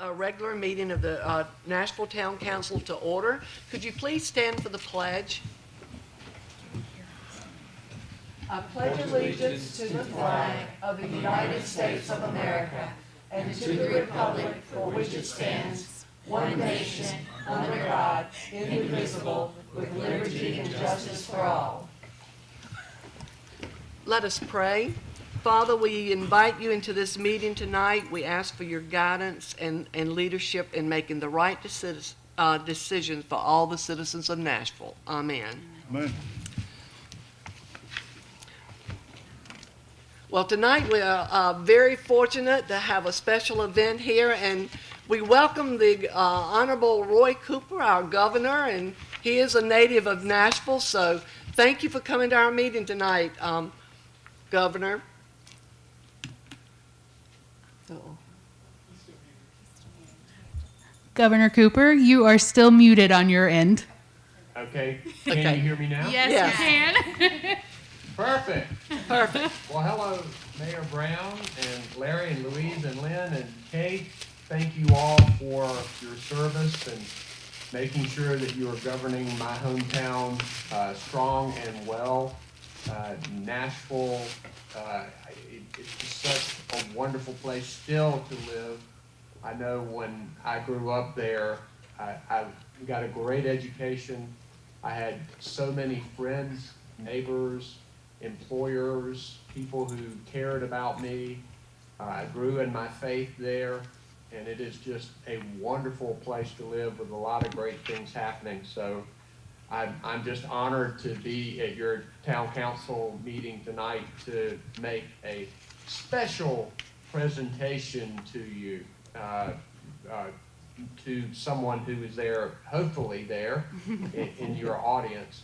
A regular meeting of the Nashville Town Council to order. Could you please stand for the pledge? I pledge allegiance to the flag of the United States of America and to the republic for which it stands, one nation, under God, indivisible, with liberty and justice for all. Let us pray. Father, we invite you into this meeting tonight. We ask for your guidance and leadership in making the right decisions for all the citizens of Nashville. Amen. Amen. Well, tonight we are very fortunate to have a special event here, and we welcome the Honorable Roy Cooper, our governor, and he is a native of Nashville, so thank you for coming to our meeting tonight, Governor. Governor Cooper, you are still muted on your end. Okay. Can you hear me now? Yes, you can. Perfect. Perfect. Well, hello, Mayor Brown and Larry and Louise and Lynn and Kate. Thank you all for your service and making sure that you are governing my hometown strong and well. Nashville, it's just such a wonderful place still to live. I know when I grew up there, I got a great education. I had so many friends, neighbors, employers, people who cared about me. I grew in my faith there, and it is just a wonderful place to live with a lot of great things happening. So I'm just honored to be at your town council meeting tonight to make a special presentation to you. To someone who is there, hopefully there, in your audience.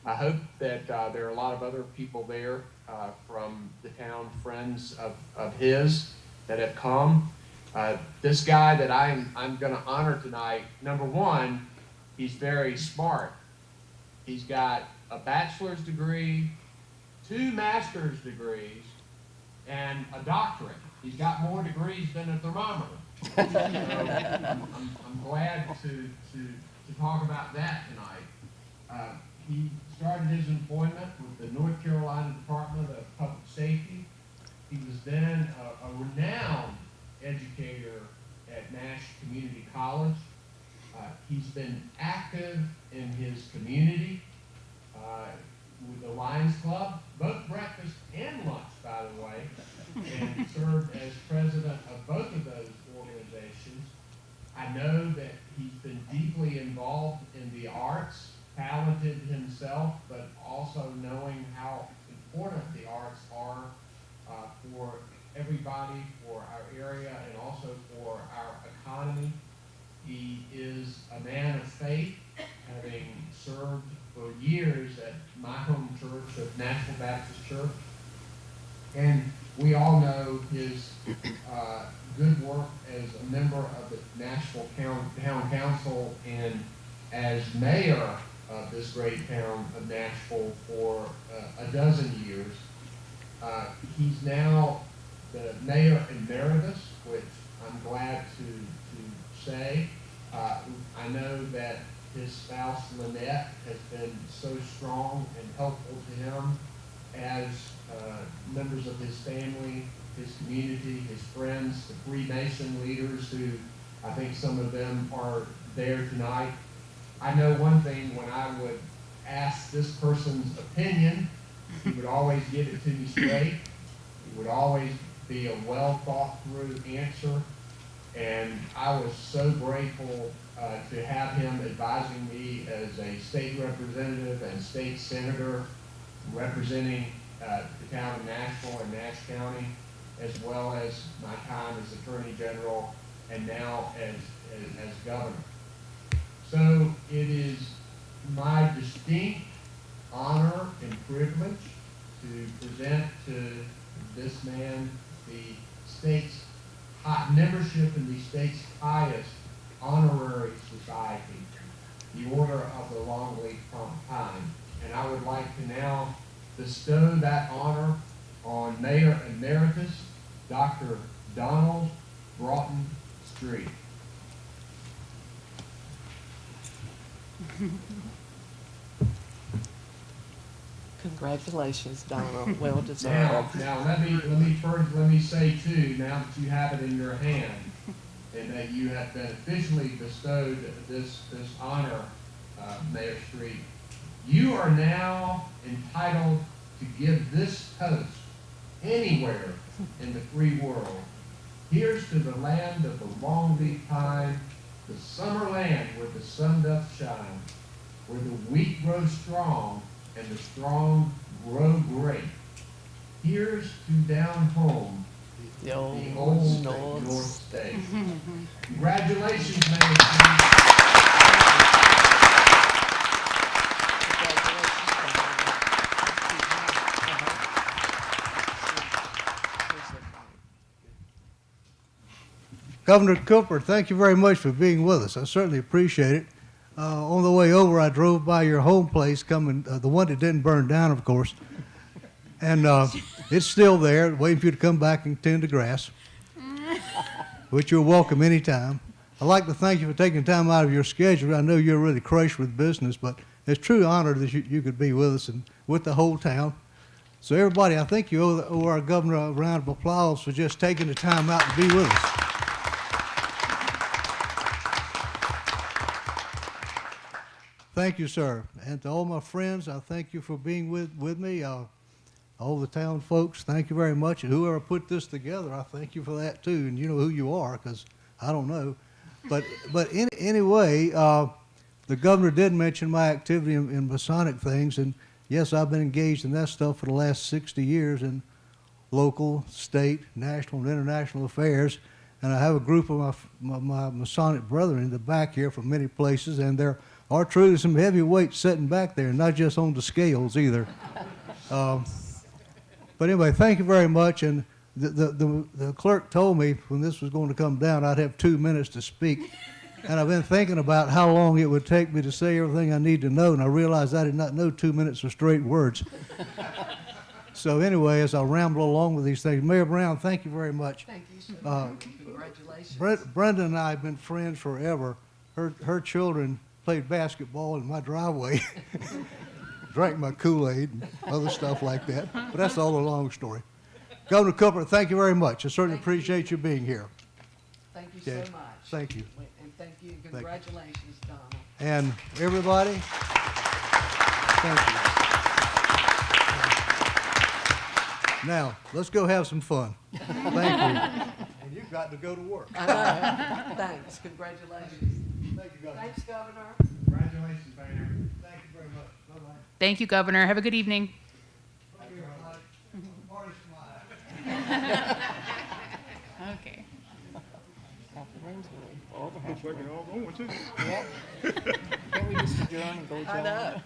I hope that there are a lot of other people there from the town, friends of his that have come. This guy that I'm going to honor tonight, number one, he's very smart. He's got a bachelor's degree, 2 master's degrees, and a doctorate. He's got more degrees than a thermometer. So I'm glad to talk about that tonight. He started his employment with the North Carolina Department of Public Safety. He was then a renowned educator at Nash Community College. He's been active in his community with the Lions Club, both breakfast and lunch, by the way, and served as president of both of those organizations. I know that he's been deeply involved in the arts, talented himself, but also knowing how important the arts are for everybody, for our area, and also for our economy. He is a man of faith, having served for years at my home church of Nashville Baptist Church. And we all know his good work as a member of the Nashville Town Council and as mayor of this great town of Nashville for a dozen years. He's now the mayor emeritus, which I'm glad to say. I know that his spouse Lynette has been so strong and helpful to him as members of his family, his community, his friends, the Freemason leaders who I think some of them are there tonight. I know one thing, when I would ask this person's opinion, he would always give it to me straight. It would always be a well thought through answer. And I was so grateful to have him advising me as a state representative and state senator representing the town of Nashville and Nash County, as well as my time as Attorney General and now as governor. So it is my distinct honor and privilege to present to this man the state's membership in the state's highest honorary society, the Order of the Longleaf Pine. And I would like to now bestow that honor on Mayor Emeritus Dr. Donald Broughton Street. Congratulations, Donna. Well deserved. Now let me say too, now that you have it in your hand, and that you have been officially bestowed this honor, Mayor Street, you are now entitled to give this toast anywhere in the free world. Here's to the land of the long leaf pine, the summer land where the sun doth shine, where the wheat grows strong and the strong grow great. Here's to down home, The the old old state, North North State. Congratulations, Mayor Street. Governor Cooper, thank you very much for being with us. I certainly appreciate it. On the way over, I drove by your home place, coming the one that didn't burn down, of course, and it's still there, waiting for you to come back and tend the grass, which you're welcome anytime. I'd like to thank you for taking time out of your schedule. I know you're really crushed with business, but it's a true honor that you could be with us and with the whole town. So everybody, I think you owe our governor a round of applause for just taking the time out to be with us. Thank you, sir. And to all my friends, I thank you for being with me. All the town folks, thank you very much. And whoever put this together, I thank you for that too. And you know who you are, because I don't know. But anyway, the governor did mention my activity in Masonic things. And yes, I've been engaged in that stuff for the last 60 years in local, state, national, and international affairs. And I have a group of my Masonic brethren in the back here from many places, and there are truly some heavy weights sitting back there, not just on the scales either. But anyway, thank you very much. And the clerk told me when this was going to come down, I'd have 2 minutes to speak. And I've been thinking about how long it would take me to say everything I need to know, and I realized I did not know 2 minutes of straight words. So anyway, as I ramble along with these things, Mayor Brown, thank you very much. Thank you, sir. Congratulations. Brenda and I have been friends forever. Her children played basketball in my driveway, drank my Kool-Aid and other stuff like that. But that's all a long story. Governor Cooper, thank you very much. I certainly appreciate you being here. Thank you so Okay. much. Thank you. And thank you. Congratulations, Donna. And everybody, thank you. Now, let's go have some fun. Thank you. And you've got to go to work. I know. Thanks. Congratulations. Thank you, Governor. Thanks, Governor. Congratulations, Mayor. Thank you very much. Bye-bye. Thank you, Governor. Have a good evening. Thank you very much. Party smile. Okay. Looks like it all going too. Can't we just adjourn and go I down? know.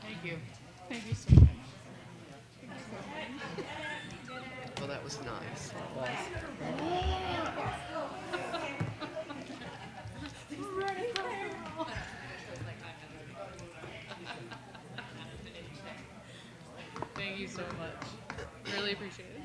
Thank you. Thank you so much. Well, that was nice. Thank you so much. Really appreciate it.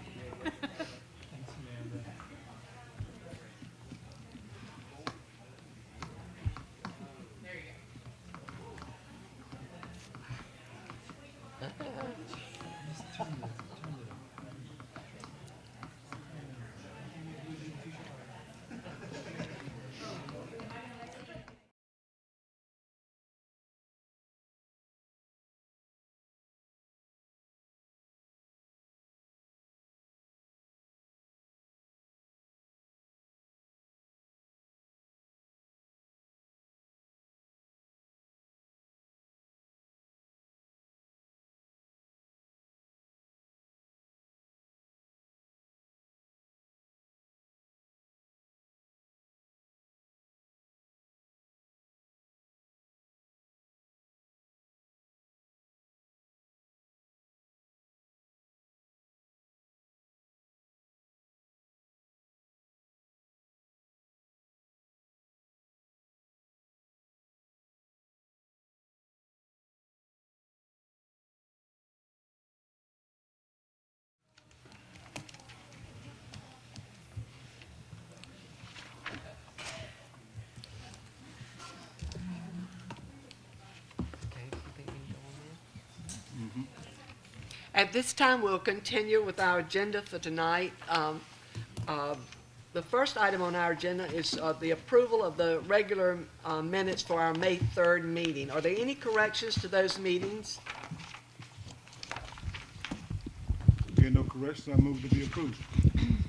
At this time, we'll continue with our agenda for tonight. The first item on our agenda is the approval of the regular minutes for our May 3rd meeting. Are there any corrections to those meetings? Get no corrections, I move to be approved.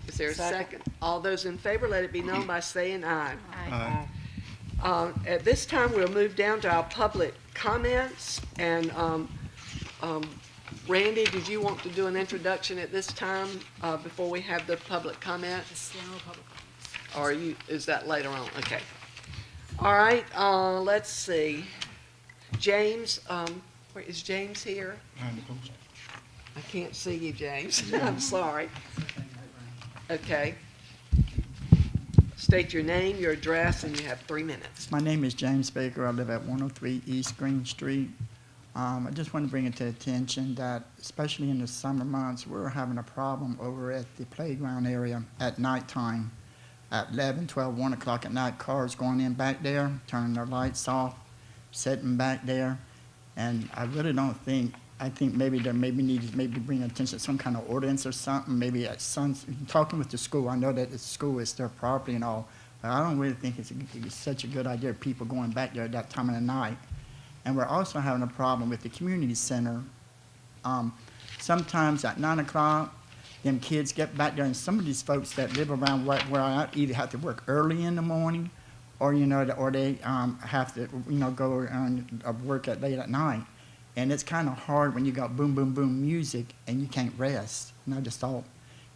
Is there a Second. second? All those in favor, let it be known by saying aye. Aye. At this time, we'll move down to our public comments. And Randy, did you want to do an introduction at this time before we have the public comments? Or is that later on? Okay. All right, let's see. James, is James here? Behind the post. I can't see you, James. I'm sorry. Okay. State your name, your address, and you have 3 minutes. My name is James Baker. I live at 103 East Green Street. I just want to bring it to attention that, especially in the summer months, we're having a problem over at the playground area at nighttime. At 11, 12, 1 o'clock at night, cars going in back there, turning their lights off, sitting back there. And I really don't think, I think maybe there maybe needs to maybe bring attention to some kind of ordinance or something, maybe at some, talking with the school. I know that the school is their property and all, but I don't really think it's such a good idea of people going back there at that time of the night. And we're also having a problem with the community center. Sometimes at 9 o'clock, them kids get back there, and some of these folks that live around where I either have to work early in the morning, or or they have to go and work at late at night. And it's kind of hard when you got boom, boom, boom music and you can't rest. And I just thought,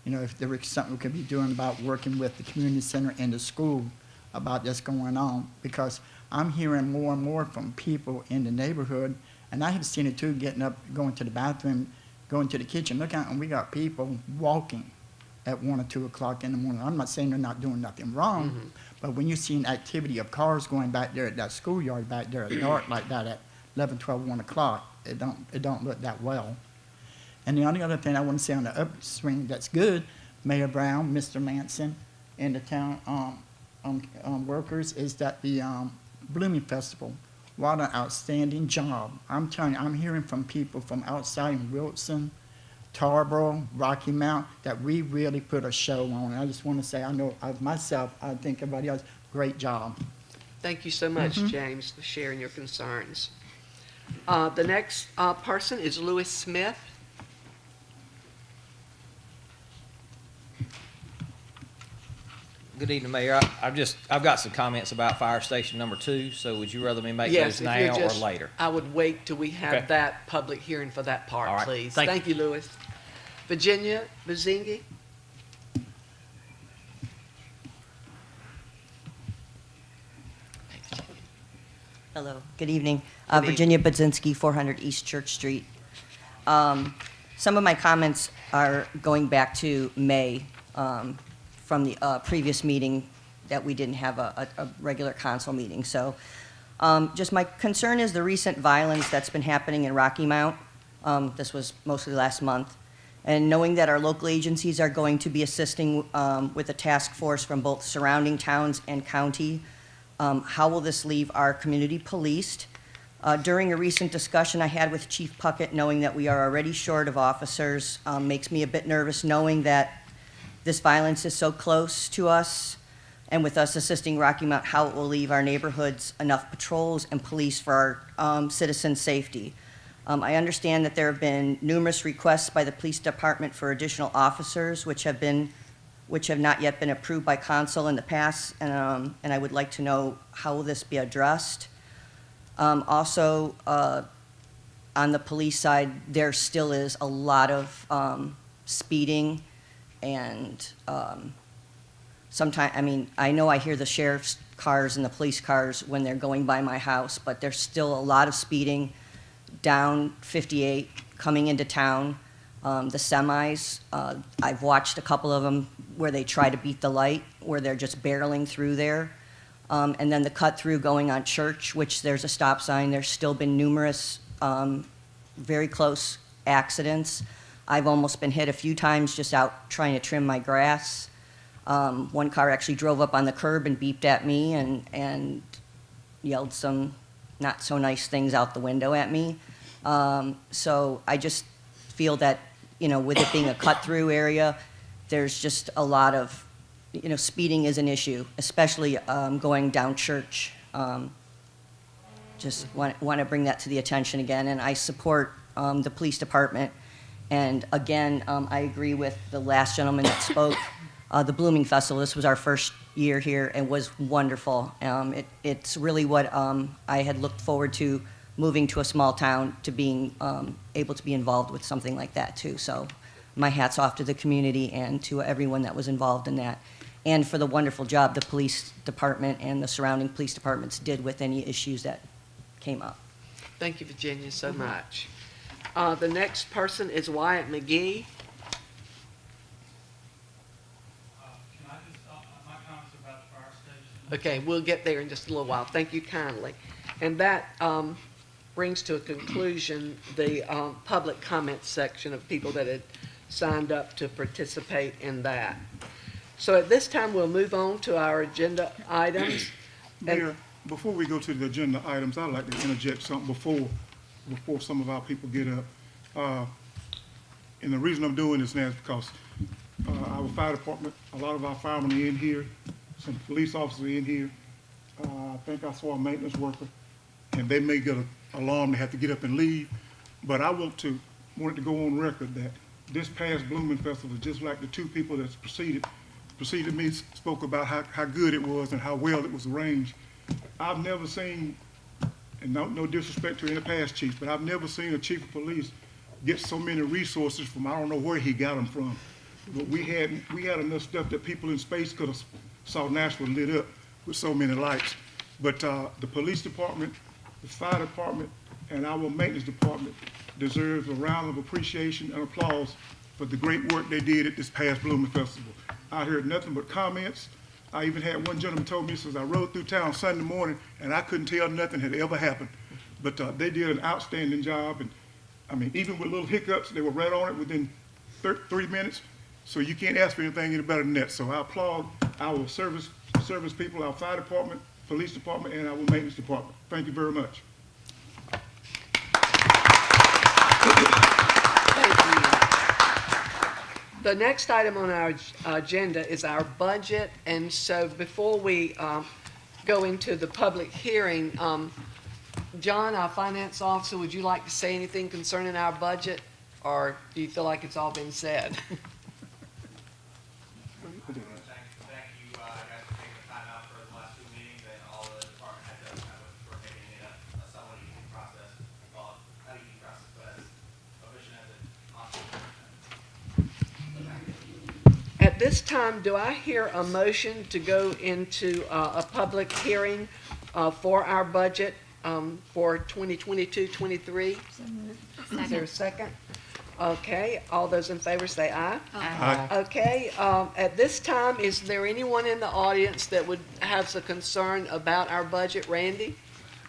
if there was something we could be doing about working with the community center and the school about this going on, because I'm hearing more and more from people in the neighborhood, and I have seen it too, getting up, going to the bathroom, going to the kitchen, look out, and we got people walking at 1 or 2 o'clock in the morning. I'm not saying they're not doing nothing wrong, but when you see an activity of cars going back there at that schoolyard back there at dark like that at 11, 12, 1 o'clock, it don't look that well. And the only other thing I want to say on the upswing that's good, Mayor Brown, Mr. Manson, and the town workers, is that the Blooming Festival, what an outstanding job. I'm telling you, I'm hearing from people from outside in Wilson, Tarboro, Rocky Mount, that we really put a show on. I just want to say, I know myself, I think everybody else, great job. Thank you so much, James, for sharing your concerns. The next person is Louis Smith. Good evening, Mayor. I've got some comments about Fire Station number 2, so would you rather me make Yes, those if you're now or just, later? I would wait till we have Okay. that public hearing for that part, All right. please. Thank You, Louis. Virginia Bazingi. Hello, good evening. Good Virginia Budzinski, 400 East Church Street. Some of my comments are going back to May from the previous meeting that we didn't have a regular council meeting. So just my concern is the recent violence that's been happening in Rocky Mount. This was mostly last month. And knowing that our local agencies are going to be assisting with a task force from both surrounding towns and county, how will this leave our community policed? During a recent discussion I had with Chief Puckett, knowing that we are already short of officers, makes me a bit nervous knowing that this violence is so close to us, and with us assisting Rocky Mount, how it will leave our neighborhoods enough patrols and police for our citizens' safety. I understand that there have been numerous requests by the police department for additional officers, which have not yet been approved by council in the past, and I would like to know how will this be addressed. Also, on the police side, there still is a lot of speeding, and sometimes, I know I hear the sheriff's cars and the police cars when they're going by my house, but there's still a lot of speeding down 58 coming into town. The semis, I've watched a couple of them where they try to beat the light, where they're just barreling through there. And then the cut through going on Church, which there's a stop sign. There's still been numerous very close accidents. I've almost been hit a few times just out trying to trim my grass. One car actually drove up on the curb and beeped at me and yelled some not so nice things out the window at me. So I just feel that, with it being a cut-through area, there's just a lot of, speeding is an issue, especially going down Church. Just want to bring that to the attention again, and I support the police department. And again, I agree with the last gentleman that spoke. The Blooming Festival, this was our first year here and was wonderful. It's really what I had looked forward to, moving to a small town, to being able to be involved with something like that too. So my hat's off to the community and to everyone that was involved in that, and for the wonderful job the police department and the surrounding police departments did with any issues that came up. Thank you, Virginia, so much. The next person is Wyatt McGee. Can I just, my comments about the fire station? Okay, we'll get there in just a little while. Thank you kindly. And that brings to a conclusion the public comment section of people that had signed up to participate in that. So at this time, we'll move on to our agenda items. Mayor, before we go to the agenda items, I'd like to interject something before some of our people get up. And the reason I'm doing this now is because our fire department, a lot of our firemen are in here, some police officers are in here. I think I saw a maintenance worker, and they may get an alarm, they have to get up and leave. But I wanted to go on record that this past Blooming Festival, just like the two people that preceded me spoke about how good it was and how well it was arranged. I've never seen, and no disrespect to any past chiefs, but I've never seen a chief of police get so many resources from, I don't know where he got them from. But we had enough stuff that people in space could have saw Nashville lit up with so many lights. But the police department, the fire department, and our maintenance department deserves a round of appreciation and applause for the great work they did at this past Blooming Festival. I heard nothing but comments. I even had one gentleman told me, says I rode through town Sunday morning and I couldn't tell nothing had ever happened. But they did an outstanding job, and I mean, even with little hiccups, they were right on it within 3 minutes. So you can't ask for anything any better than that. So I applaud our service people, our fire department, police department, and our maintenance department. Thank you very much. Thank you. The next item on our agenda is our budget, and so before we go into the public hearing, John, our finance officer, would you like to say anything concerning our budget, or do you feel like it's all been said? Thank you, guys, for taking the time out for the last two meetings, and all the department heads for making it a somewhat easy process. Well, not easy process, but as efficient as it possibly can. At this time, do I hear a motion to go into a public hearing for our budget for 2022-23? Is there a second? Okay, all those in favor say aye. Aye. Okay, at this time, is there anyone in the audience that would have some concern about our budget? Randy?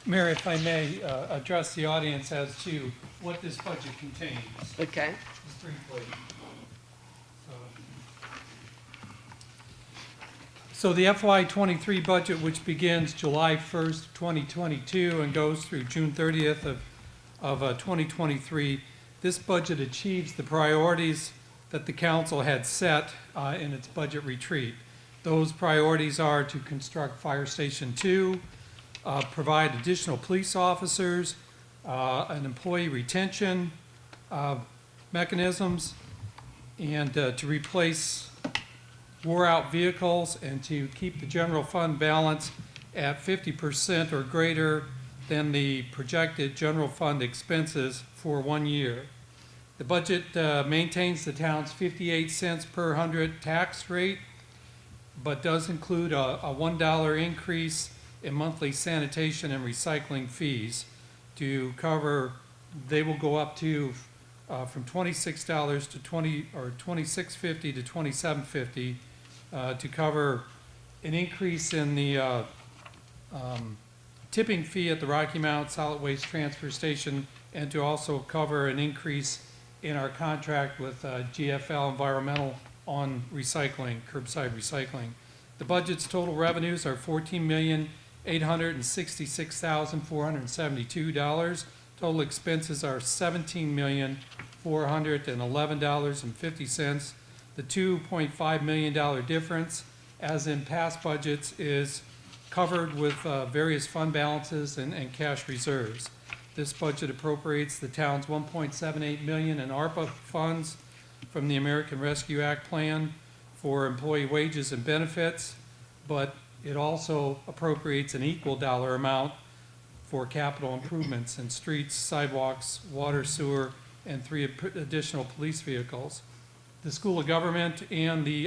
Mayor, if I may address the audience as to what this budget contains, Okay, just briefly. So the FY23 budget, which begins July 1st, 2022 and goes through June 30th of 2023, this budget achieves the priorities that the council had set in its budget retreat. Those priorities are to construct Fire Station 2, provide additional police officers, an employee retention mechanisms, and to replace wore-out vehicles, and to keep the general fund balance at 50% or greater than the projected general fund expenses for 1 year. The budget maintains the town's 58 cents per hundred tax rate, but does include a $1 increase in monthly sanitation and recycling fees to cover. They will go up to from $26 to $26.50 to $27.50 to cover an increase in the tipping fee at the Rocky Mount Solid Waste Transfer Station, and to also cover an increase in our contract with GFL Environmental on recycling, curbside recycling. The budget's total revenues are $14,866,472. Total expenses are $17,453,000. $411.50. The $2.5 million difference, as in past budgets, is covered with various fund balances and cash reserves. This budget appropriates the town's $1.78 million in ARPA funds from the American Rescue Act plan for employee wages and benefits, but it also appropriates an equal dollar amount for capital improvements in streets, sidewalks, water, sewer, and 3 additional police vehicles. The School of Government and the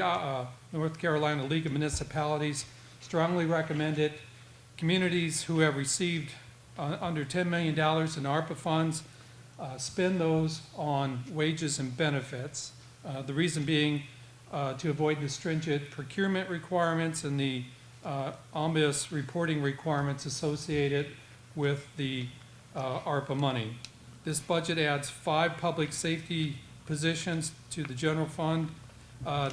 North Carolina League of Municipalities strongly recommend it. Communities who have received under $10 million in ARPA funds spend those on wages and benefits. The reason being to avoid the stringent procurement requirements and the omnibus reporting requirements associated with the ARPA money. This budget adds 5 public safety positions to the general fund.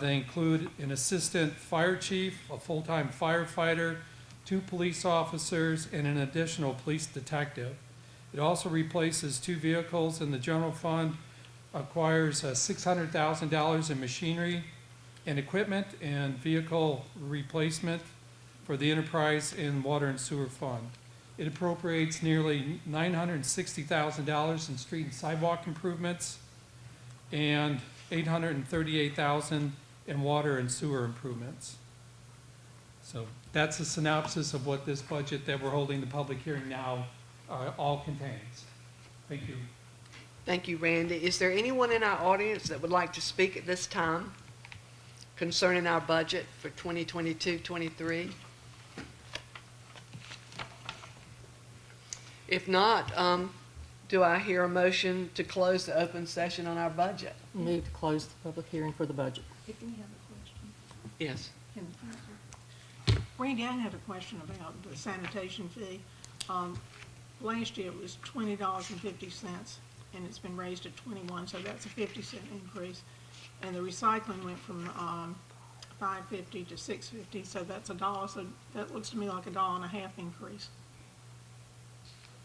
They include an assistant fire chief, a full-time firefighter, 2 police officers, and an additional police detective. It also replaces 2 vehicles in the general fund, acquires $600,000 in machinery and equipment and vehicle replacement for the enterprise and water and sewer fund. It appropriates nearly $960,000 in street and sidewalk improvements and $838,000 in water and sewer improvements. So that's a synopsis of what this budget that we're holding the public hearing now all contains. Thank you. Thank you, Randy. Is there anyone in our audience that would like to speak at this time concerning our budget for 2022-23? If not, do I hear a motion to close the open session on our budget? Move to close the public hearing for the budget. If we have a question. Yes. Randy, I had a question about the sanitation fee. Last year it was $20.50, and it's been raised to 21, so that's a 50-cent increase. And the recycling went from $5.50 to $6.50, so that's $1. So that looks to me like $1.50 increase.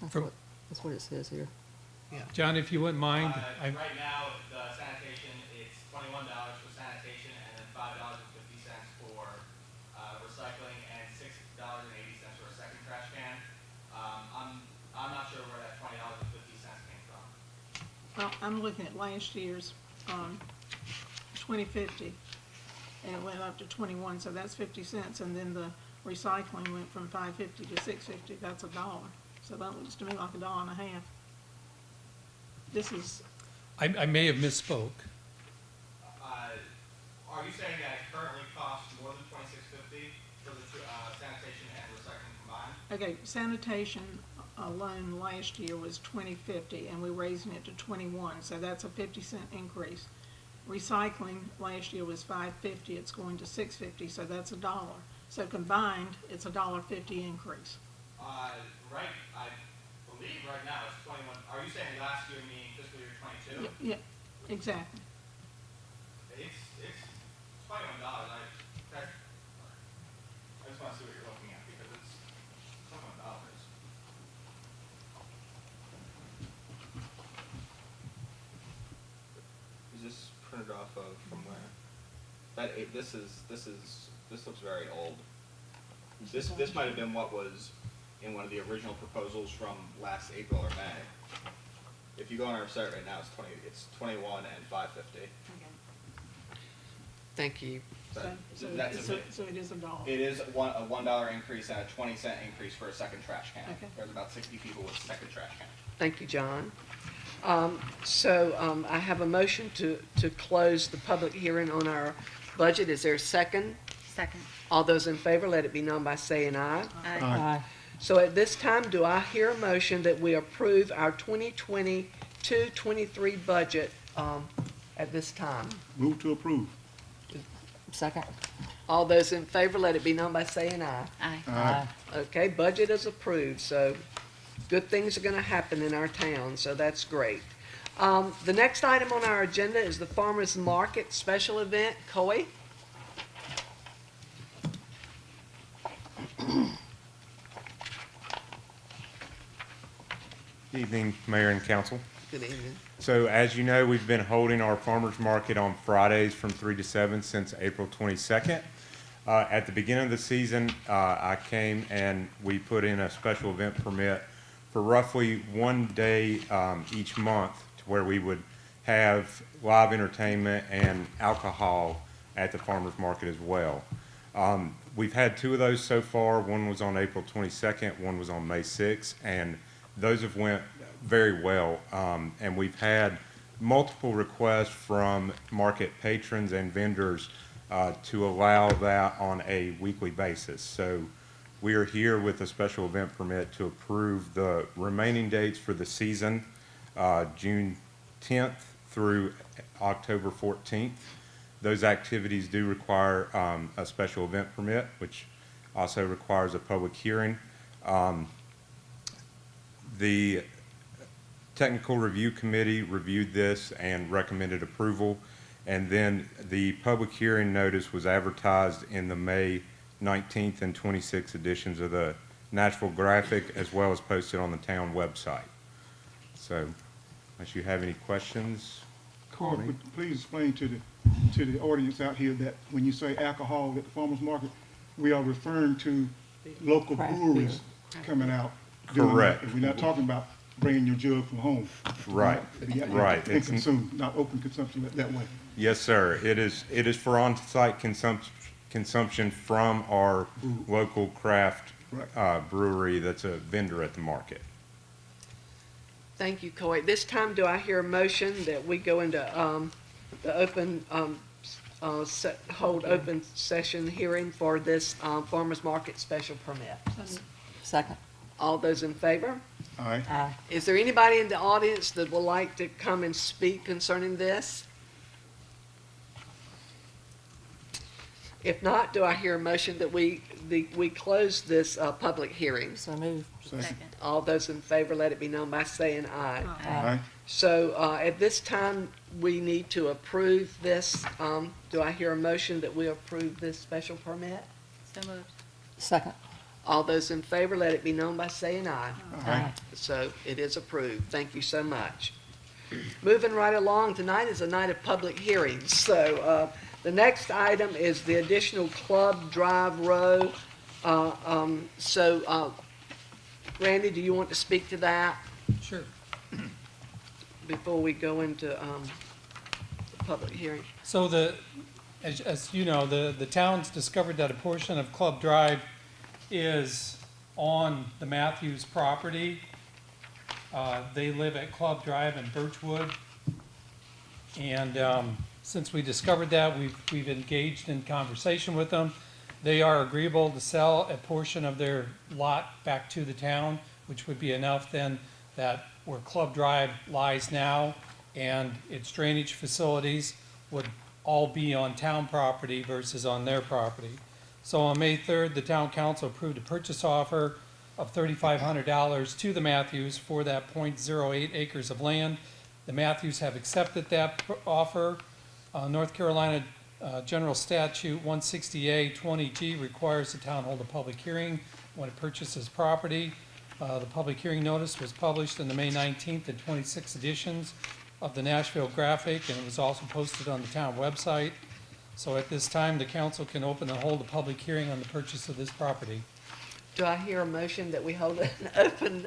That's what it says here. John, if you wouldn't mind, Right now, the sanitation, it's $21 for sanitation and then $5.50 for recycling and $6.80 for a second trash can. I'm not sure where that $20.50 came from. Well, I'm looking at last year's 2050, and it went up to 21, so that's 50 cents. And then the recycling went from $5.50 to $6.50. That's $1. So that looks to me like $1.50. This is, I may have misspoke. Are you saying that it currently costs more than $26.50 for the sanitation and recycling combined? okay, sanitation alone last year was $20.50, and we're raising it to 21, so that's a 50-cent increase. Recycling last year was $5.50, it's going to $6.50, so that's $1. So combined, it's a $1.50 increase. Right, I believe right now it's 21. Are you saying last year, meaning fiscal year 22? Yeah, exactly. It's $21. I just want to see what you're looking at because it's $21. Is this printed off of from where? This looks very old. This might have been what was in one of the original proposals from last April or May. If you go on our site right now, it's 21 and $5.50. Thank you. So it is $1. It is a $1 increase and a 20-cent increase for a second trash can. Okay. There's about 60 people with second trash can. Thank you, John. I have a motion to close the public hearing on our budget. Is there a second? Second. All those in favor, let it be known by saying aye. Aye. So at this time, do I hear a motion that we approve our 2022-23 budget at this time? Move to approve. Second. All those in favor, let it be known by saying aye. Aye. Aye. Okay, budget is approved, so good things are going to happen in our town, so that's great. The next item on our agenda is the Farmers Market Special Event. Coy? Evening, Mayor and Council. Good evening. So as you know, we've been holding our farmers market on Fridays from 3 to 7 since April 22nd. At the beginning of the season, I came and we put in a special event permit for roughly 1 day each month to where we would have live entertainment and alcohol at the farmers market as well. We've had 2 of those so far. One was on April 22nd, one was on May 6th, and those have went very well. And we've had multiple requests from market patrons and vendors to allow that on a weekly basis. So we are here with a special event permit to approve the remaining dates for the season, June 10th through October 14th. Those activities do require a special event permit, which also requires a public hearing. The Technical Review Committee reviewed this and recommended approval, and then the public hearing notice was advertised in the May 19th and 26th editions of the Nashville Graphic, as well as posted on the town website. So, unless you have any questions. Carl, would you please explain to the audience out here that when you say alcohol at the farmers market, we are referring to local Craft breweries coming out doing that. Correct. And we're not talking about bringing your jug from home. Right, right. And consume, not open consumption that way. Yes, sir. It is for on-site consumption from our local craft brewery that's a vendor at the market. Thank you, Coy. This time, do I hear a motion that we go into the open, hold open session hearing for this farmer's market special permit? Second. All those in favor? Aye. Aye. Is there anybody in the audience that would like to come and speak concerning this? If not, do I hear a motion that we close this public hearing? So moved. Second. All those in favor, let it be known by saying aye. Aye. So at this time, we need to approve this. Do I hear a motion that we approve this special permit? So moved. Second. All those in favor, let it be known by saying aye. Aye. So it is approved. Thank you so much. Moving right along, tonight is a night of public hearings. So the next item is the additional Club Drive Row. Randy, do you want to speak to that Sure. before we go into the public hearing? So as you know, the town's discovered that a portion of Club Drive is on the Matthews property. They live at Club Drive in Birchwood. And since we discovered that, we've engaged in conversation with them. They are agreeable to sell a portion of their lot back to the town, which would be enough then that where Club Drive lies now and its drainage facilities would all be on town property versus on their property. So on May 3rd, the town council approved a purchase offer of $3,500 to the Matthews for that .08 acres of land. The Matthews have accepted that offer. North Carolina General Statute 160A 20G requires the town hold a public hearing when it purchases property. The public hearing notice was published in the May 19th and 26th editions of the Nashville Graphic, and it was also posted on the town website. So at this time, the council can open and hold a public hearing on the purchase of this property. Do I hear a motion that we hold an open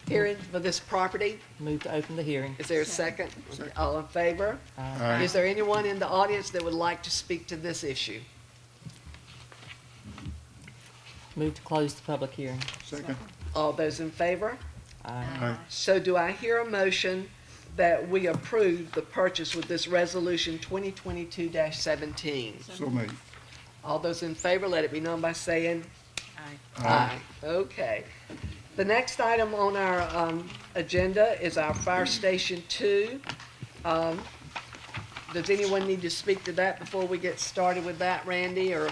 hearing for this property? Move to open the hearing. Is there a second? All in favor? Aye. Is there anyone in the audience that would like to speak to this issue? Move to close the public hearing. Second. All those in favor? Aye. Aye. So do I hear a motion that we approve the purchase with this resolution 2022-17? So made. All those in favor, let it be known by saying Aye. aye. Okay. The next item on our agenda is our Fire Station 2. Does anyone need to speak to that before we get started with that, Randy, or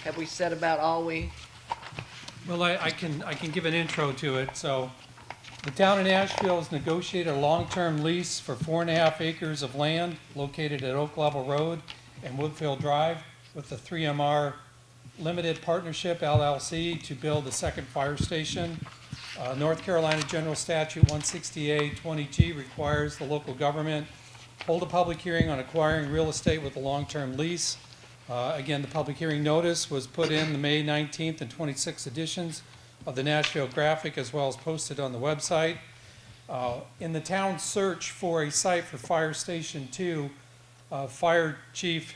have we said about all we? Well, I can give an intro to it. So the town of Nashville has negotiated a long-term lease for 4.5 acres of land located at Oak Level Road and Woodfield Drive with the 3MR Limited Partnership LLC to build a second fire station. North Carolina General Statute 168-20G requires the local government hold a public hearing on acquiring real estate with a long-term lease. Again, the public hearing notice was put in the May 19th and 26th editions of the Nashville Graphic, as well as posted on the website. In the town search for a site for Fire Station 2, Fire Chief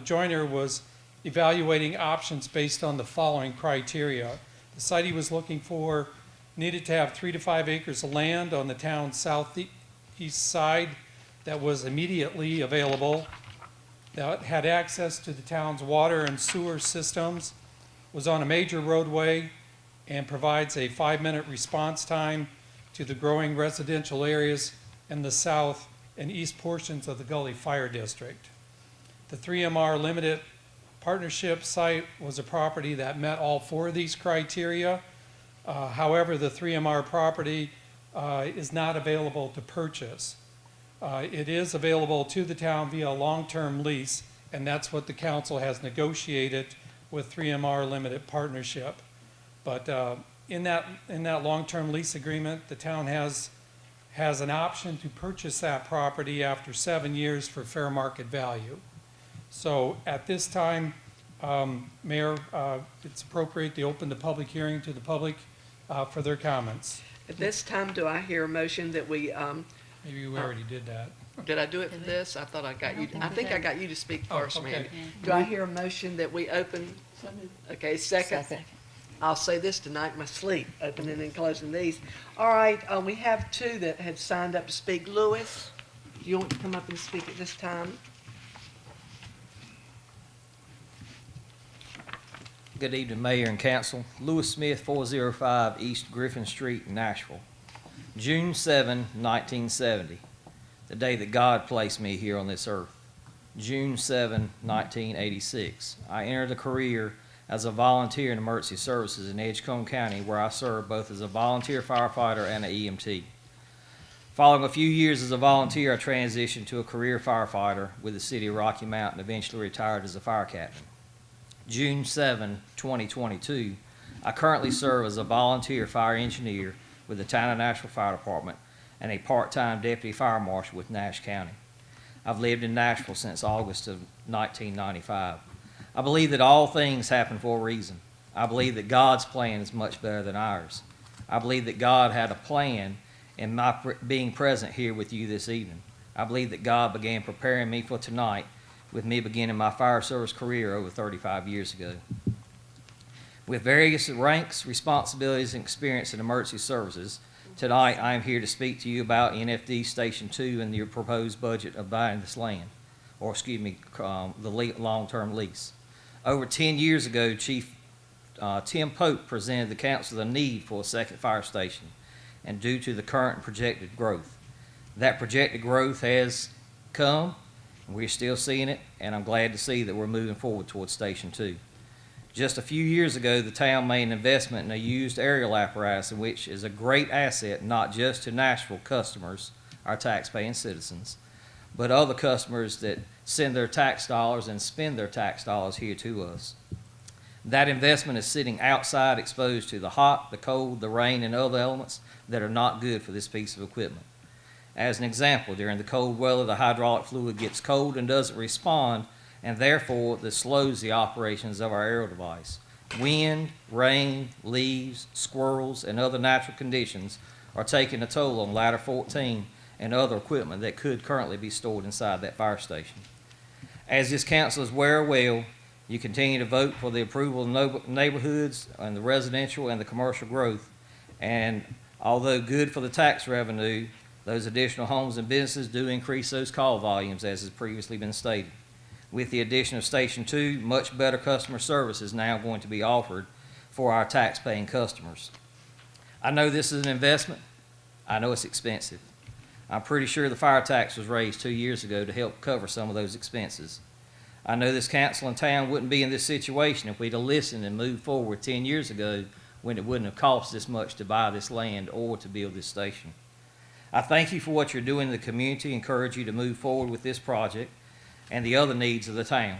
Joyner was evaluating options based on the following criteria. The site he was looking for needed to have 3 to 5 acres of land on the town's southeast side that was immediately available, that had access to the town's water and sewer systems, was on a major roadway, and provides a 5-minute response time to the growing residential areas in the south and east portions of the Gully Fire District. The 3MR Limited Partnership site was a property that met all 4 of these criteria. However, the 3MR property is not available to purchase. It is available to the town via a long-term lease, and that's what the council has negotiated with 3MR Limited Partnership. But in that long-term lease agreement, the town has an option to purchase that property after 7 years for fair market value. So at this time, Mayor, it's appropriate to open the public hearing to the public for their comments. At this time, do I hear a motion that we, Maybe we already did that. did I do it for this? I thought I got you, I think I got you to speak Oh, first, okay. Mandy. Do I hear a motion that we open? Okay, second. I'll say this tonight in my sleep, opening and closing these. All right, we have 2 that had signed up to speak. Lewis, do you want to come up and speak at this time? Good evening, Mayor and Council. Lewis Smith, 405 East Griffin Street, Nashville. June 7, 1970, the day that God placed me here on this earth. June 7, 1986, I entered a career as a volunteer in emergency services in Edgecombe County, where I served both as a volunteer firefighter and an EMT. Following a few years as a volunteer, I transitioned to a career firefighter with the city of Rocky Mount and eventually retired as a fire captain. June 7, 2022, I currently serve as a volunteer fire engineer with the Town of Nashville Fire Department and a part-time deputy fire marshal with Nash County. I've lived in Nashville since August of 1995. I believe that all things happen for a reason. I believe that God's plan is much better than ours. I believe that God had a plan in my being present here with you this evening. I believe that God began preparing me for tonight with me beginning my fire service career over 35 years ago. With various ranks, responsibilities, and experience in emergency services, tonight I am here to speak to you about Nfd Station 2 and your proposed budget of buying this land, or the long-term lease. Over 10 years ago, Chief Tim Pope presented the council the need for a second fire station, and due to the current projected growth. That projected growth has come, and we're still seeing it, and I'm glad to see that we're moving forward towards Station 2. Just a few years ago, the town made an investment in a used aerial apparatus, which is a great asset not just to Nashville customers, our tax-paying citizens, but other customers that send their tax dollars and spend their tax dollars here to us. That investment is sitting outside exposed to the hot, the cold, the rain, and other elements that are not good for this piece of equipment. As an example, during the cold weather, the hydraulic fluid gets cold and doesn't respond, and therefore this slows the operations of our aerial device. Wind, rain, leaves, squirrels, and other natural conditions are taking a toll on Ladder 14 and other equipment that could currently be stored inside that fire station. As this council is aware well, you continue to vote for the approval of neighborhoods and the residential and the commercial growth, and although good for the tax revenue, those additional homes and businesses do increase those call volumes, as has previously been stated. With the addition of Station 2, much better customer service is now going to be offered for our tax-paying customers. I know this is an investment. I know it's expensive. I'm pretty sure the fire tax was raised 2 years ago to help cover some of those expenses. I know this council and town wouldn't be in this situation if we'd have listened and moved forward 10 years ago when it wouldn't have cost this much to buy this land or to build this station. I thank you for what you're doing in the community, encourage you to move forward with this project and the other needs of the town.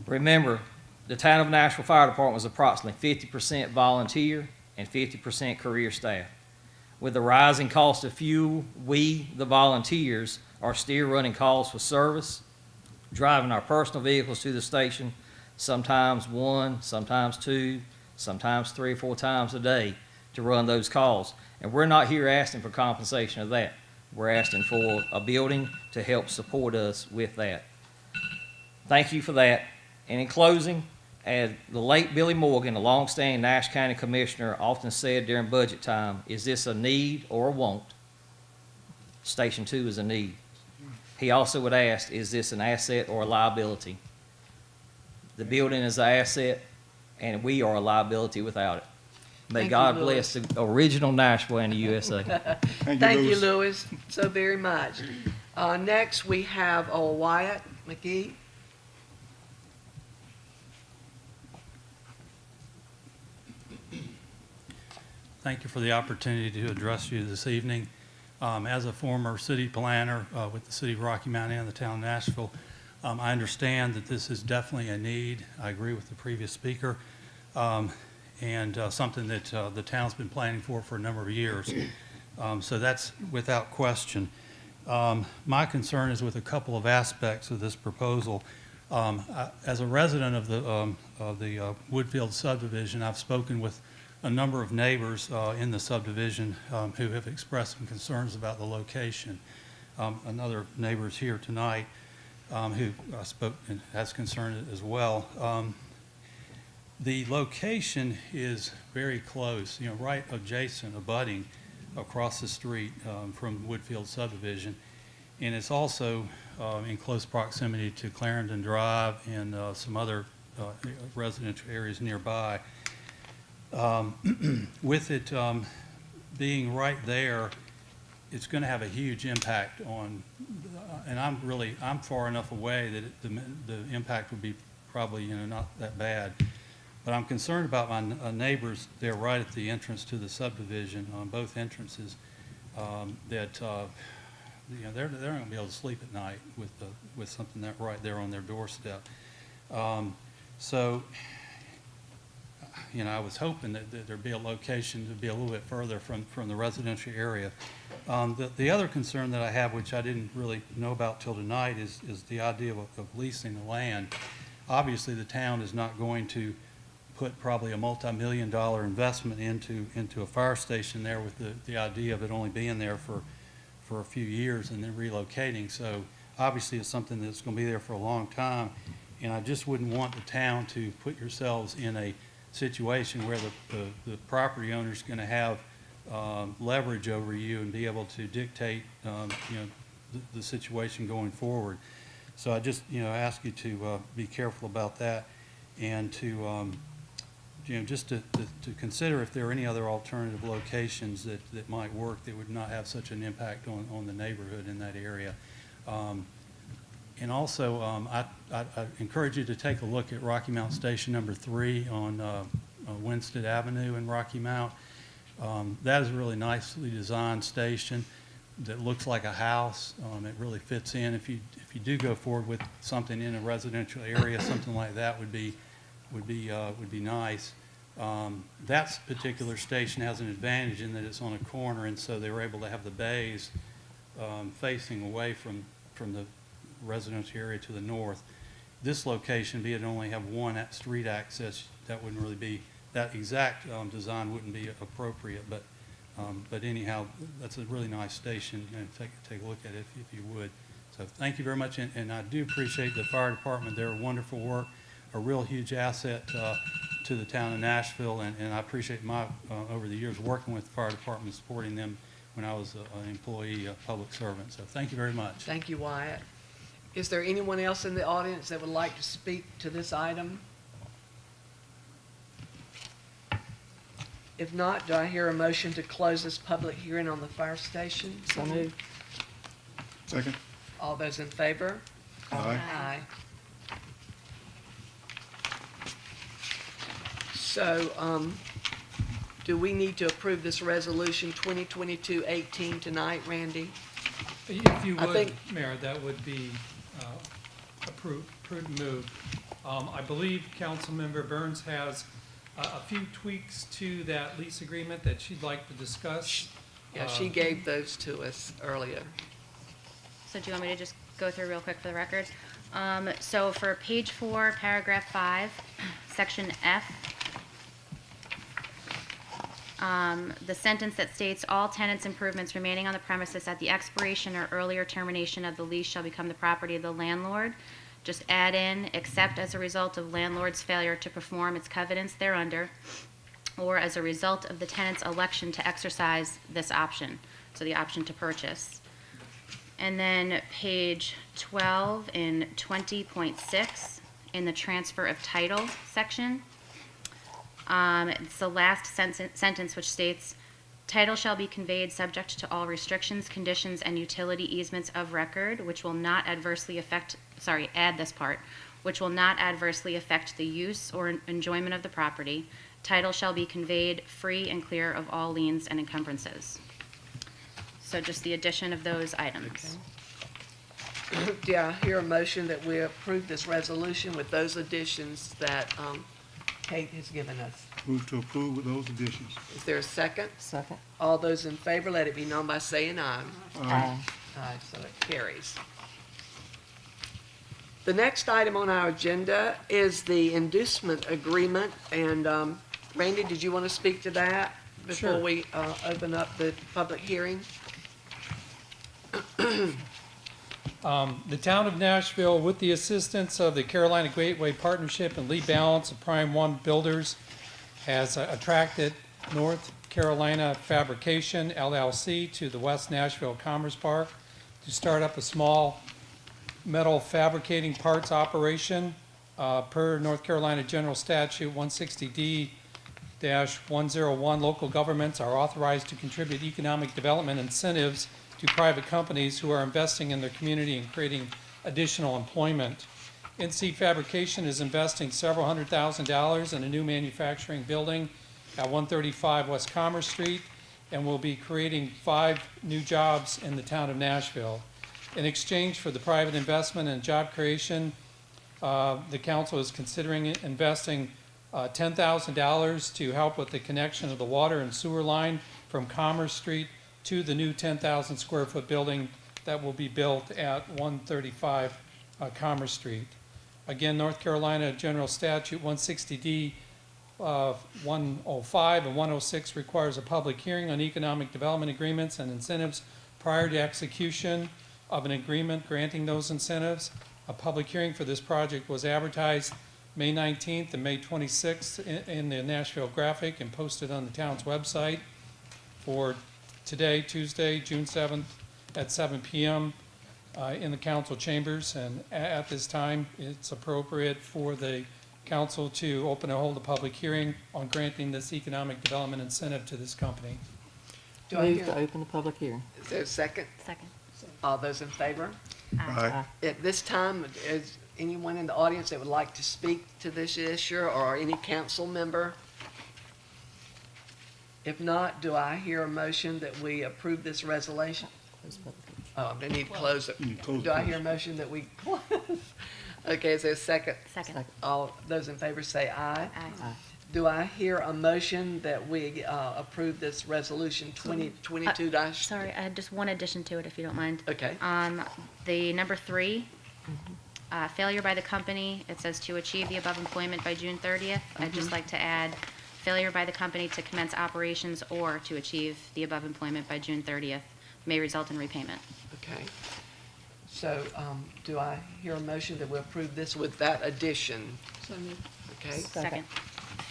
Remember, the town of Nashville Fire Department was approximately 50% volunteer and 50% career staff. With the rising cost of fuel, we, the volunteers, are still running calls for service, driving our personal vehicles to the station, sometimes one, sometimes two, sometimes 3 or 4 times a day to run those calls. And we're not here asking for compensation of that. We're asking for a building to help support us with that. Thank you for that. And in closing, as the late Billy Morgan, a longstanding Nash County Commissioner, often said during budget time, is this a need or a want? Station 2 is a need. He also would ask, is this an asset or a liability? The building is an asset, and we are a liability without it. May Thank you, God Louis. bless the original Nashville and the USA. Thank you, Louis, so very much. Next, we have Wyatt McGee. Thank you for the opportunity to address you this evening. As a former city planner with the city of Rocky Mount and the town of Nashville, I understand that this is definitely a need. I agree with the previous speaker, and something that the town's been planning for a number of years. So that's without question. My concern is with a couple of aspects of this proposal. As a resident of the Woodfield subdivision, I've spoken with a number of neighbors in the subdivision who have expressed some concerns about the location. Another neighbor is here tonight who spoke and has concern as well. The location is very close, right adjacent, abutting across the street from Woodfield subdivision. And it's also in close proximity to Clarendon Drive and some other residential areas nearby. With it being right there, it's going to have a huge impact on, and I'm far enough away that the impact would be probably not that bad. But I'm concerned about my neighbors there right at the entrance to the subdivision on both entrances, that they're not going to be able to sleep at night with something that right there on their doorstep. So I was hoping that there'd be a location to be a little bit further from the residential area. The other concern that I have, which I didn't really know about till tonight, is the idea of leasing the land. Obviously, the town is not going to put probably a multi-million-dollar investment into a fire station there with the idea of it only being there for a few years and then relocating. So obviously, it's something that's going to be there for a long time, and I just wouldn't want the town to put yourselves in a situation where the property owner is going to have leverage over you and be able to dictate the situation going forward. So I just ask you to be careful about that, and to just to consider if there are any other alternative locations that might work that would not have such an impact on the neighborhood in that area. And also, I encourage you to take a look at Rocky Mount Station number 3 on Winstead Avenue in Rocky Mount. That is a really nicely designed station that looks like a house. It really fits in. If you do go forward with something in a residential area, something like that would be nice. That particular station has an advantage in that it's on a corner, and so they were able to have the bays facing away from the residential area to the north. This location, be it only have one street access, that wouldn't really be, that exact design wouldn't be appropriate, but anyhow, that's a really nice station, and take a look at it if you would. So thank you very much, and I do appreciate the fire department. They're wonderful work, a real huge asset to the town of Nashville, and I appreciate over the years working with the fire department, supporting them when I was an employee, public servant. So thank you very much. Thank you, Wyatt. Is there anyone else in the audience that would like to speak to this item? If not, do I hear a motion to close this public hearing on the fire station? So moved. Second. All those in favor? Aye. Aye. So, do we need to approve this resolution 2022-18 tonight, Randy? If you I would, think- Mayor, that would be a prudent move. I believe Councilmember Burns has a few tweaks to that lease agreement that she'd like to discuss. Yeah, she gave those to us earlier. So do you want me to just go through real quick for the record? So for page 4, paragraph 5, section F, the sentence that states, "All tenants' improvements remaining on the premises at the expiration or earlier termination of the lease shall become the property of the landlord." Just add in, "except as a result of landlord's failure to perform its covenants thereunder, or as a result of the tenant's election to exercise this option," so the option to purchase. And then page 12 in 20.6, in the transfer of title section, it's the last sentence which states, "Title shall be conveyed subject to all restrictions, conditions, and utility easements of record, which will not adversely affect," add this part, "which will not adversely affect the use or enjoyment of the property. Title shall be conveyed free and clear of all liens and encumbrances." So just the addition of those items. Do I hear a motion that we approve this resolution with those additions that Kate has given us? Move to approve with those additions. Is there a second? Second. All those in favor, let it be known by saying aye. Aye. Aye, so it carries. The next item on our agenda is the inducement agreement, and Randy, did you want to speak to that before Sure. we open up the public hearing? The town of Nashville, with the assistance of the Carolina Gateway Partnership and Lee Balance of Prime One Builders, has attracted North Carolina Fabrication LLC to the West Nashville Commerce Park to start up a small metal fabricating parts operation. Per North Carolina General Statute 160D-101, local governments are authorized to contribute economic development incentives to private companies who are investing in their community and creating additional employment. NC Fabrication is investing several $100,000 in a new manufacturing building at 135 West Commerce Street and will be creating 5 new jobs in the town of Nashville. In exchange for the private investment and job creation, the council is considering investing $10,000 to help with the connection of the water and sewer line from Commerce Street to the new 10,000 square foot building that will be built at 135 Commerce Street. Again, North Carolina General Statute 160D 105 and 106 requires a public hearing on economic development agreements and incentives prior to execution of an agreement granting those incentives. A public hearing for this project was advertised May 19th and May 26th in the Nashville Graphic and posted on the town's website for today, Tuesday, June 7th at 7 p.m. In the council chambers. And at this time, it's appropriate for the council to open and hold a public hearing on granting this economic development incentive to this company. Do I Move hear, to open the public hearing. is there a second? Second. All those in favor? Aye. At this time, is anyone in the audience that would like to speak to this issue, or any council member? If not, do I hear a motion that we approve this resolution? Close public hearing. Oh, they need to close it. Close Do I it. hear a motion that we close? Okay, is there a second? Second. All those in favor say aye. Aye. Do I hear a motion that we approve this resolution 2022 dash? Sorry, I had just one addition to it, if you don't mind. Okay. The number 3, failure by the company, it says to achieve the above employment by June 30th. I'd just like to add failure by the company to commence operations or to achieve the above employment by June 30th may result in repayment. Okay. So, do I hear a motion that we approve this with that addition? So moved. Okay. Second.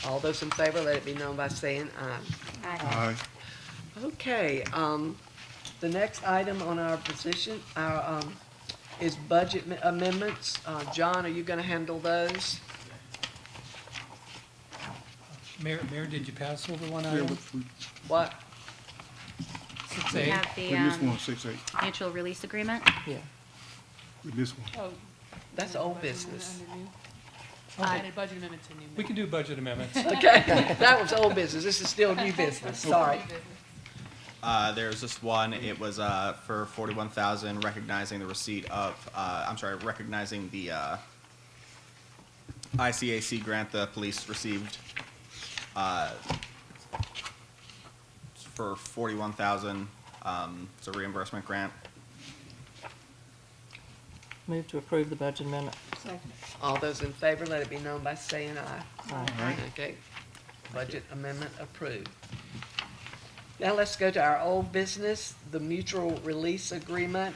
All those in favor, let it be known by saying aye. Aye. Okay, the next item on our position, is budget amendments. John, are you gonna handle those? Mayor, did you pass over one Yeah, item? What? We 6A? have we missed the one, 6-8. mutual release agreement. Yeah. We missed one. Oh, That's old business. under new. Added budget amendment to new. We can do budget amendments. Okay, that was old business. This is still new business, sorry. There's just one, it was, for 41,000, recognizing the receipt of, recognizing the, ICAC grant the police received. for $41,000. It's a reimbursement grant. Move to approve the budget amendment. Second. All those in favor, let it be known by saying aye. Aye. Okay, budget amendment approved. Now let's go to our old business, the mutual release agreement,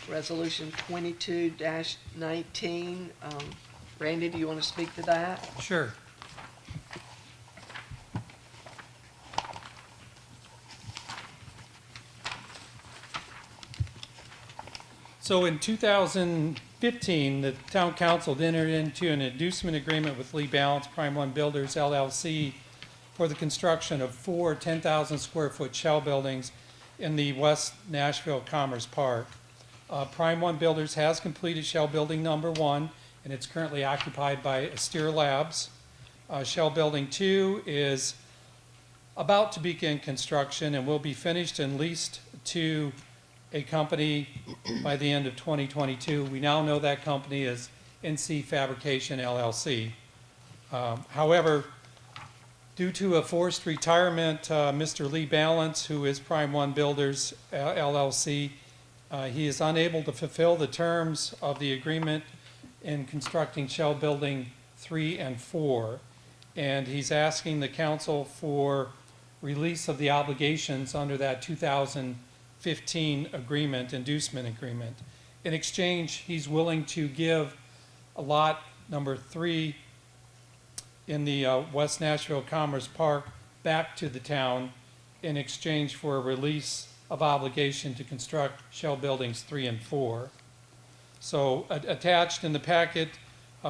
resolution 22-19. Randy, do you want to speak to that? Sure. So in 2015, the town council entered into an inducement agreement with Lee Balance Prime One Builders LLC for the construction of 4 10,000 square foot shell buildings in the West Nashville Commerce Park. Prime One Builders has completed shell building number 1, and it's currently occupied by Austere Labs. Shell building 2 is about to begin construction and will be finished and leased to a company by the end of 2022. We now know that company is NC Fabrication LLC. However, due to a forced retirement, Mr. Lee Balance, who is Prime One Builders LLC, he is unable to fulfill the terms of the agreement in constructing shell building 3 and 4. And he's asking the council for release of the obligations under that 2015 agreement, inducement agreement. In exchange, he's willing to give a lot number 3 in the West Nashville Commerce Park back to the town in exchange for a release of obligation to construct shell buildings 3 and 4. So attached in the packet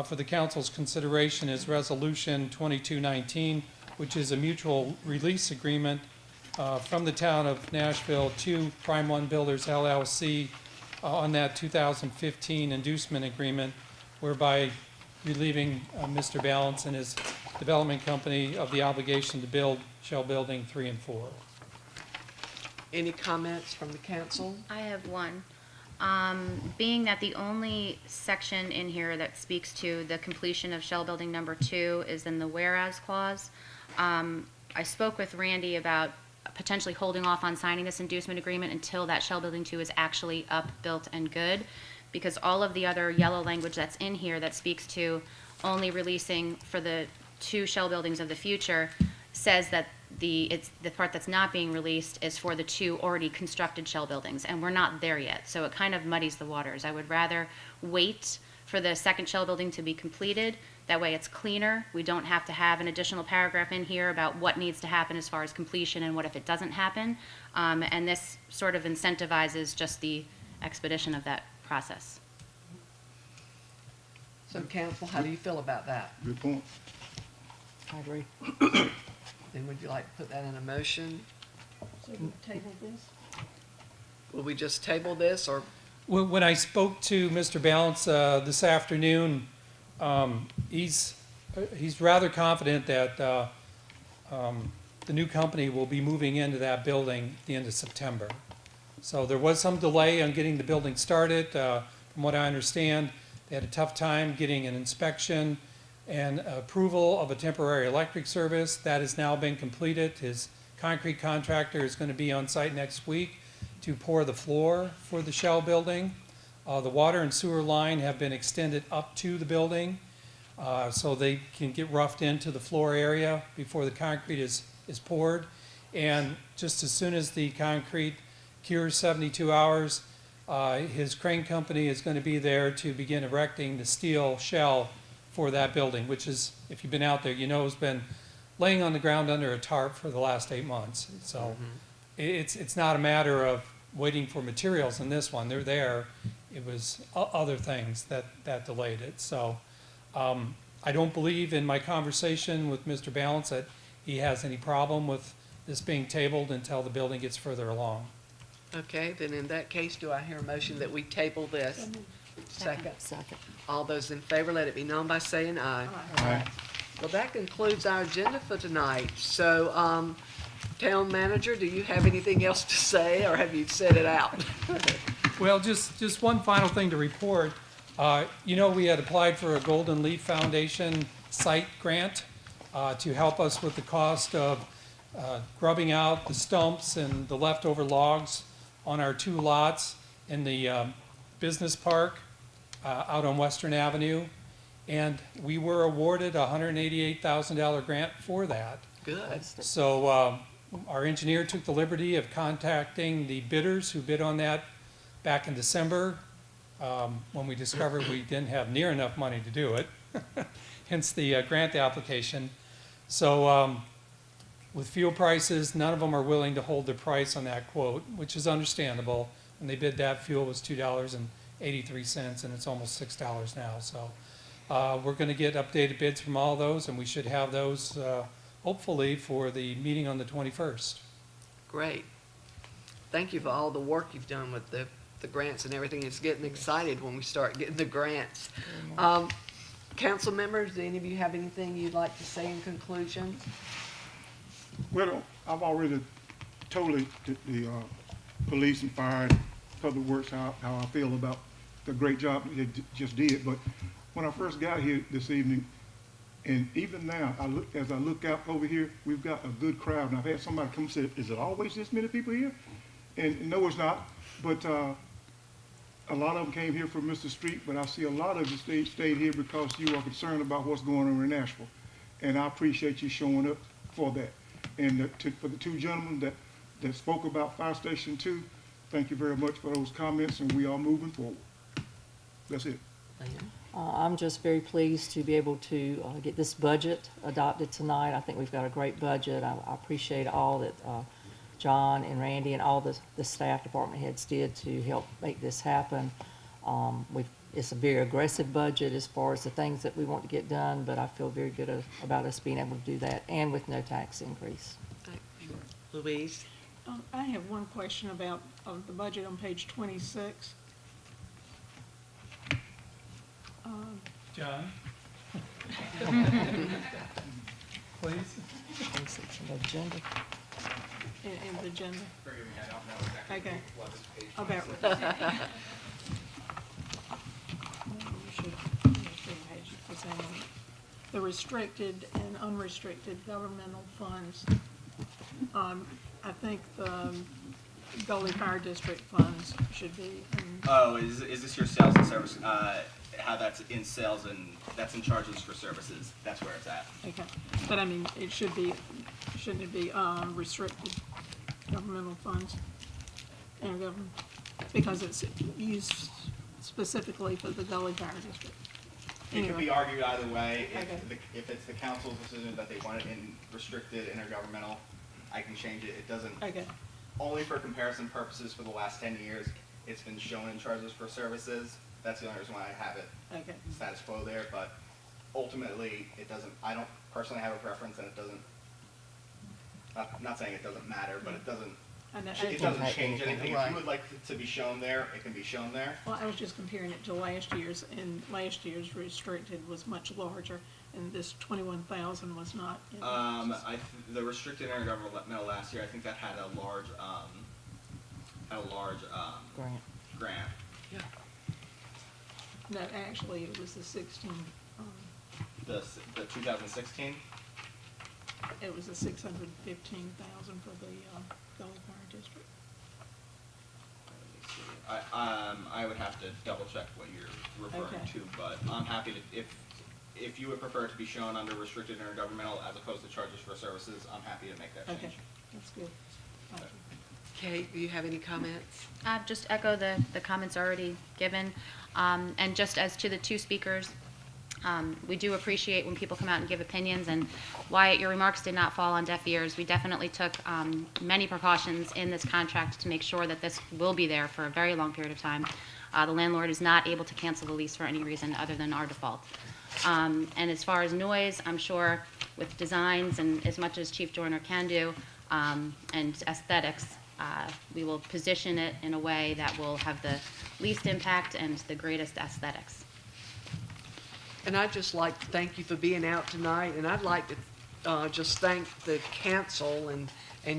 for the council's consideration is Resolution 2219, which is a mutual release agreement from the town of Nashville to Prime One Builders LLC on that 2015 inducement agreement, whereby relieving Mr. Balance and his development company of the obligation to build shell building 3 and 4. Any comments from the council? I have one. Being that the only section in here that speaks to the completion of shell building number 2 is in the whereas clause, I spoke with Randy about potentially holding off on signing this inducement agreement until that shell building 2 is actually up, built, and good, because all of the other yellow language that's in here that speaks to only releasing for the 2 shell buildings of the future says that the part that's not being released is for the 2 already constructed shell buildings, and we're not there yet. So it kind of muddies the waters. I would rather wait for the second shell building to be completed. That way it's cleaner. We don't have to have an additional paragraph in here about what needs to happen as far as completion and what if it doesn't happen. And this sort of incentivizes just the expedition of that process. So council, how do you feel about that? Good point. I agree. Then would you like to put that in a motion? So we table this? Will we just table this, or When I spoke to Mr. Balance this afternoon, he's rather confident that the new company will be moving into that building at the end of September. So there was some delay on getting the building started. From what I understand, they had a tough time getting an inspection and approval of a temporary electric service. That has now been completed. His concrete contractor is going to be on site next week to pour the floor for the shell building. The water and sewer line have been extended up to the building so they can get roughed into the floor area before the concrete is poured. And just as soon as the concrete cures 72 hours, his crane company is going to be there to begin erecting the steel shell for that building, which is, if you've been out there, you know it's been laying on the ground under a tarp for the last 8 months. So it's not a matter of waiting for materials in this one. They're there. It was other things that delayed it. So I don't believe in my conversation with Mr. Balance that he has any problem with this being tabled until the building gets further along. okay, then in that case, do I hear a motion that we table this? Second. Second. All those in favor, let it be known by saying aye. Aye. Well, that concludes our agenda for tonight. So, Town Manager, do you have anything else to say, or have you said it out? Well, just one final thing to report. You know, we had applied for a Golden Leaf Foundation site grant to help us with the cost of grubbing out the stumps and the leftover logs on our 2 lots in the business park out on Western Avenue. And we were awarded a $188,000 grant for that. Good. So our engineer took the liberty of contacting the bidders who bid on that back in December, when we discovered we didn't have near enough money to do it, hence the grant application. So with fuel prices, none of them are willing to hold their price on that quote, which is understandable. When they bid that, fuel was $2.83, and it's almost $6 now. So we're going to get updated bids from all those, and we should have those hopefully for the meeting on the 21st. Great. Thank you for all the work you've done with the grants and everything. It's getting excited when we start getting the grants. Council members, do any of you have anything you'd like to say in conclusion? Well, I've already told the police and fire and public works how I feel about the great job they just did. But when I first got here this evening, and even now, as I look out over here, we've got a good crowd. And I've had somebody come and say, "Is it always this many people here?" And no, it's not. But a lot of them came here for Mr. Street, but I see a lot of you stayed here because you are concerned about what's going on in Nashville. And I appreciate you showing up for that. And for the 2 gentlemen that spoke about Fire Station 2, thank you very much for those comments, and we are moving forward. That's it. I'm just very pleased to be able to get this budget adopted tonight. I think we've got a great budget. I appreciate all that John and Randy and all the staff department heads did to help make this happen. It's a very aggressive budget as far as the things that we want to get done, but I feel very good about us being able to do that, and with no tax increase. Louise? I have one question about the budget on page 26. John? Please? Agenda. In the agenda. Forgive me, I don't know exactly Okay. what this page About. The restricted and unrestricted governmental funds. I think the Gully Fire District funds should be in. Oh, is this your sales and service, how that's in sales and that's in charges for services? That's where it's at. Okay, but I mean, shouldn't it be restricted governmental funds? Intergovernment, because it's used specifically for the Gully Fire District. It could be argued either way. Okay. If it's the council's decision that they want it in restricted intergovernmental, I can change it. It doesn't. Okay. Only for comparison purposes for the last 10 years, it's been shown in charges for services. That's the only reason why I have it Okay. status quo there, but ultimately, it doesn't, I don't personally have a preference, and it doesn't, not saying it doesn't matter, but it doesn't change anything. If you would like it to be shown there, it can be shown there. Well, I was just comparing it to last year's, and last year's restricted was much larger, and this 21,000 was not. The restricted intergovernmental last year, I think that had a large, grant. Yeah. No, actually, it was the 16, The 2016? it was the 615,000 for the Gully Fire District. I would have to double check what you're referring Okay. to, but I'm happy to, if you would prefer it to be shown under restricted intergovernmental as opposed to charges for services, I'm happy to make that change. Okay, that's good. Thank you. Kate, do you have any comments? Just echo the comments already given. And just as to the 2 speakers, we do appreciate when people come out and give opinions. And Wyatt, your remarks did not fall on deaf ears. We definitely took many precautions in this contract to make sure that this will be there for a very long period of time. The landlord is not able to cancel the lease for any reason other than our default. And as far as noise, I'm sure with designs and as much as Chief Joyner can do, and aesthetics, we will position it in a way that will have the least impact and the greatest aesthetics. And I'd just like to thank you for being out tonight, and I'd like to just thank the council and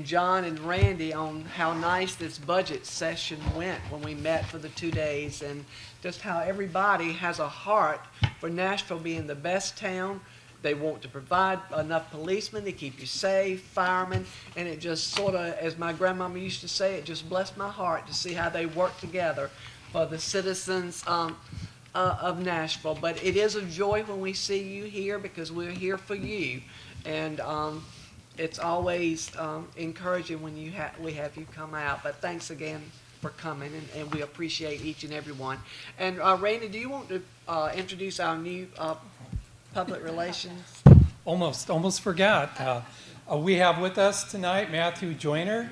John and Randy on how nice this budget session went when we met for the 2 days, and just how everybody has a heart for Nashville being the best town They want to provide enough policemen to keep you safe, firemen, and it just sort of, as my grandmama used to say, it just blessed my heart to see how they work together for the citizens of Nashville. But it is a joy when we see you here because we're here for you. And it's always encouraging when we have you come out. But thanks again for coming, and we appreciate each and every one. And Randy, do you want to introduce our new public relations? Almost forgot. We have with us tonight Matthew Joyner,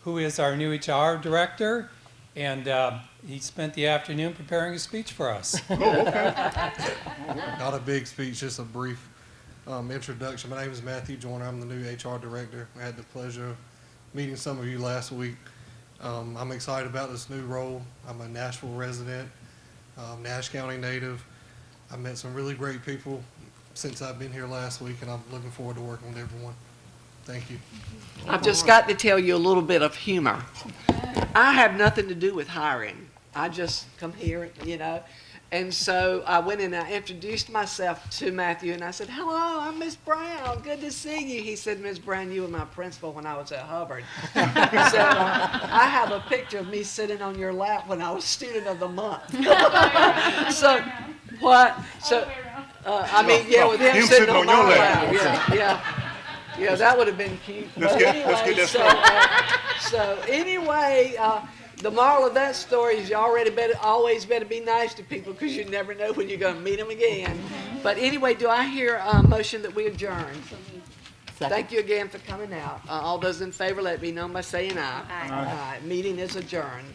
who is our new HR director, and he spent the afternoon preparing a speech for us. Not a big speech, just a brief introduction. My name is Matthew Joyner. I'm the new HR director. I had the pleasure of meeting some of you last week. I'm excited about this new role. I'm a Nashville resident, Nash County native. I met some really great people since I've been here last week, and I'm looking forward to working with everyone. Thank you. I've just got to tell you a little bit of humor. I have nothing to do with hiring. I just come here, you know. And so I went and I introduced myself to Matthew, and I said, "Hello, I'm Miss Brown. Good to see you." He said, "Miss Brown, you were my principal when I was at Hubbard." So I have a picture of me sitting on your lap when I was student of the month. So what? So I mean, yeah, with him sitting on my lap. Yeah, that would have been cute. Let's get that So anyway, the moral of that story is you always better be nice to people because you never know when you're going to meet them again. But anyway, do I hear a motion that we adjourn? Thank you again for coming out. All those in favor, let it be known by saying aye. Aye. Meeting is adjourned.